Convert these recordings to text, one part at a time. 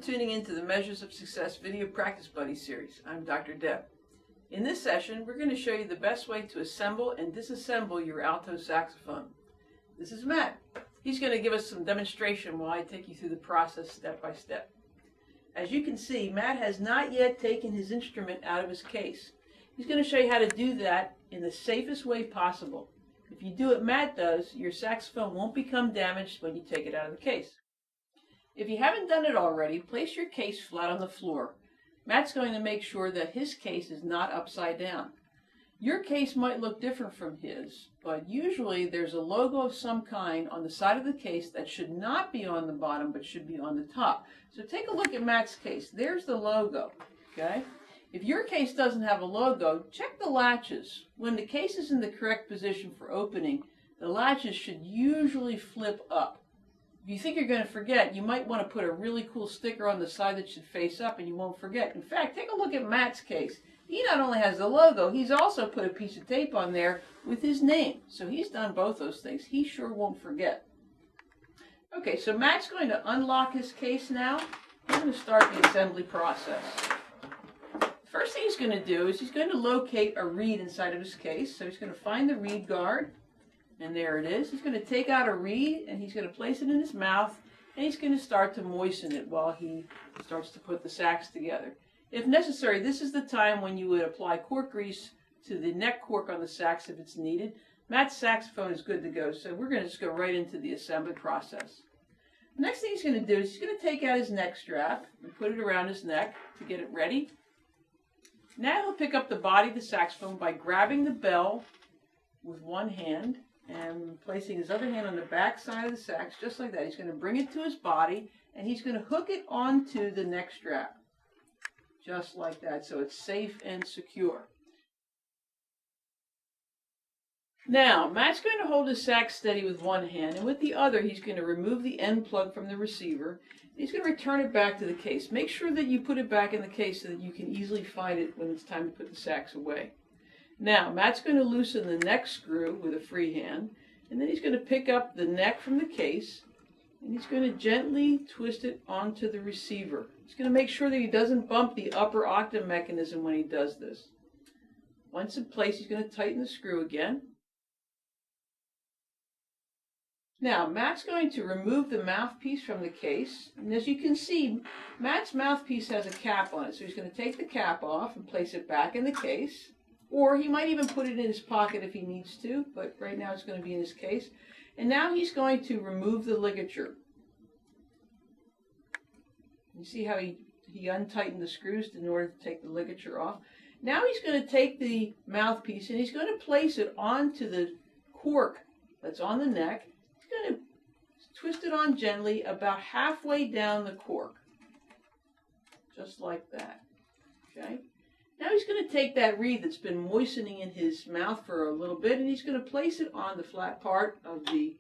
tuning into the Measures of Success Video Practice Buddy series. I'm Dr. Deb. In this session, we're going to show you the best way to assemble and disassemble your alto saxophone. This is Matt. He's going to give us some demonstration while I take you through the process step by step. As you can see, Matt has not yet taken his instrument out of his case. He's going to show you how to do that in the safest way possible. If you do what Matt does, your saxophone won't become damaged when you take it out of the case. If you haven't done it already, place your case flat on the floor. Matt's going to make sure that his case is not upside down. Your case might look different from his, but usually there's a logo of some kind on the side of the case that should not be on the bottom but should be on the top. So take a look at Matt's case. There's the logo, okay? If your case doesn't have a logo, check the latches. When the case is in the correct position for opening, the latches should usually flip up. If you think you're going to forget, you might want to put a really cool sticker on the side that should face up and you won't forget. In fact, take a look at Matt's case. He not only has the logo, he's also put a piece of tape on there with his name. So he's done both those things. He sure won't forget. Okay, so Matt's going to unlock his case now. We're going to start the assembly process. First thing he's going to do is he's going to locate a reed inside of his case. So he's going to find the reed guard. And there it is. He's going to take out a reed and he's going to place it in his mouth and he's going to start to moisten it while he starts to put the sax together. If necessary, this is the time when you would apply cork grease to the neck cork on the sax if it's needed. Matt's saxophone is good to go, so we're going to just go right into the assembly process. The next thing he's going to do is he's going to take out his neck strap and put it around his neck to get it ready. Now he'll pick up the body of the saxophone by grabbing the bell with one hand and placing his other hand on the back side of the sax, just like that. He's going to bring it to his body, and he's going to hook it onto the neck strap, just like that, so it's safe and secure. Now, Matt's going to hold his sax steady with one hand, and with the other, he's going to remove the end plug from the receiver. He's going to return it back to the case. Make sure that you put it back in the case so that you can easily find it when it's time to put the sax away. Now, Matt's going to loosen the neck screw with a free hand, and then he's going to pick up the neck from the case, and he's going to gently twist it onto the receiver. He's going to make sure that he doesn't bump the upper octave mechanism when he does this. Once in place, he's going to tighten the screw again. Now, Matt's going to remove the mouthpiece from the case, and as you can see, Matt's mouthpiece has a cap on it, so he's going to take the cap off and place it back in the case. Or he might even put it in his pocket if he needs to, but right now it's going to be in his case. And now he's going to remove the ligature. You see how he untightened the screws in order to take the ligature off? Now he's going to take the mouthpiece and he's going to place it onto the cork that's on the neck. He's going to twist it on gently about halfway down the cork. Just like that. Okay? Now he's going to take that reed that's been moistening in his mouth for a little bit and he's going to place it on the flat part of the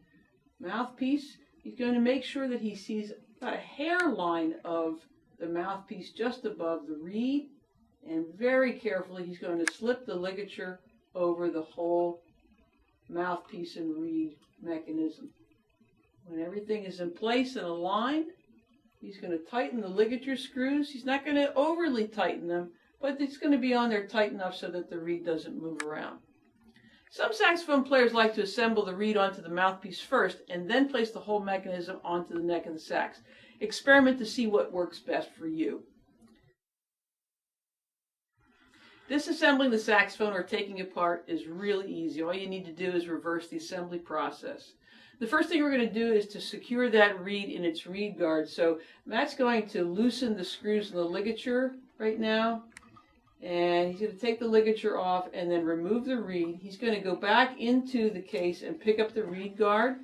mouthpiece. He's going to make sure that he sees about a hairline of the mouthpiece just above the reed, and very carefully he's going to slip the ligature over the whole mouthpiece and reed mechanism. When everything is in place and aligned, he's going to tighten the ligature screws. He's not going to overly tighten them, but it's going to be on there tight enough so that the reed doesn't move around. Some saxophone players like to assemble the reed onto the mouthpiece first and then place the whole mechanism onto the neck of the sax. Experiment to see what works best for you. Disassembling the saxophone or taking it apart is really easy. All you need to do is reverse the assembly process. The first thing we're going to do is to secure that reed in its reed guard. So Matt's going to loosen the screws in the ligature right now. And he's going to take the ligature off and then remove the reed. He's going to go back into the case and pick up the reed guard.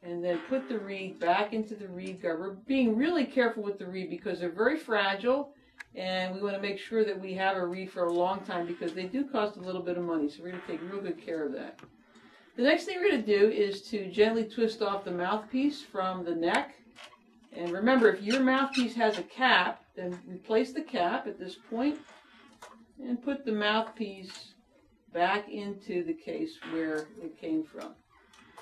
And then put the reed back into the reed guard. We're being really careful with the reed because they're very fragile. And we want to make sure that we have a reed for a long time because they do cost a little bit of money. So we're going to take real good care of that. The next thing we're going to do is to gently twist off the mouthpiece from the neck. And remember, if your mouthpiece has a cap, then replace the cap at this point and put the mouthpiece back into the case where it came from.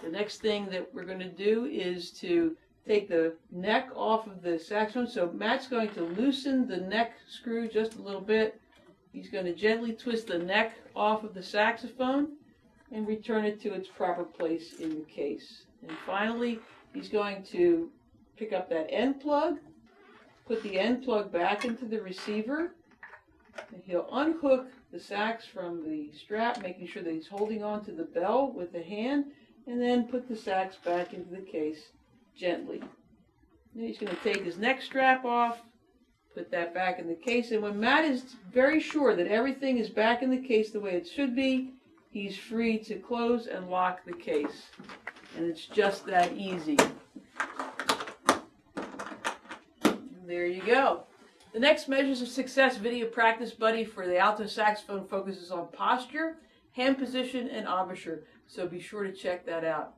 The next thing that we're going to do is to take the neck off of the saxophone. So Matt's going to loosen the neck screw just a little bit. He's going to gently twist the neck off of the saxophone and return it to its proper place in the case. And finally, he's going to pick up that end plug, put the end plug back into the receiver, and he'll unhook the sax from the strap, making sure that he's holding on to the bell with the hand, and then put the sax back into the case gently. Then he's going to take his neck strap off, put that back in the case, and when Matt is very sure that everything is back in the case the way it should be, he's free to close and lock the case. And it's just that easy. There you go. The next Measures of Success video practice buddy for the alto saxophone focuses on posture, hand position, and embouchure, so be sure to check that out.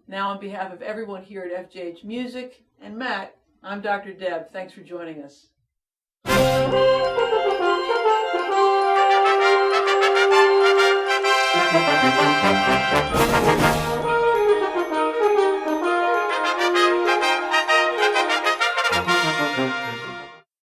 Now, on behalf of everyone here at FJH Music and Matt, I'm Dr. Deb. Thanks for joining us.